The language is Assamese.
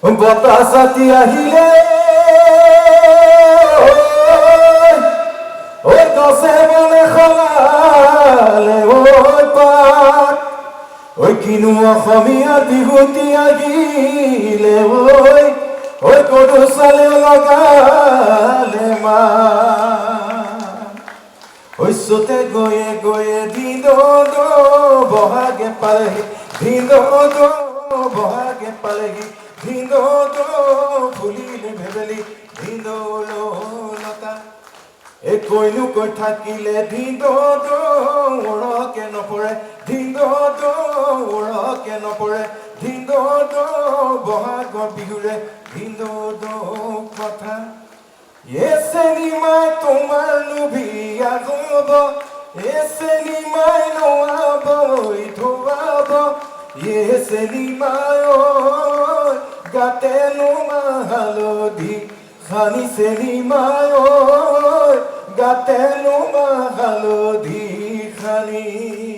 বতাহ ছাতি আহিলে ঐ গছে বনে সলালে ঐ পাত ঐ কিনো অসমীয়া বিহুতি আহিলে ঐ গৰু চালে লগালে শস্যতে গৈয়ে গৈয়ে দিন বহাগে পালেহি দিন বহাগে পালেহি দিন ফুলিলে ভেবেলি দিন লতা এই কৈনো কৈ থাকিলে দিন ওড়কে নপৰে দিন ওড়কে নপৰে দিন বহাগৰ বিহুৰে দিন কথা ese ni mai tomar nubia gobo ese ni mai no abo y toabo ese ni mai oi gateno mahalodi khani se ni mai oi gateno mahalodi khani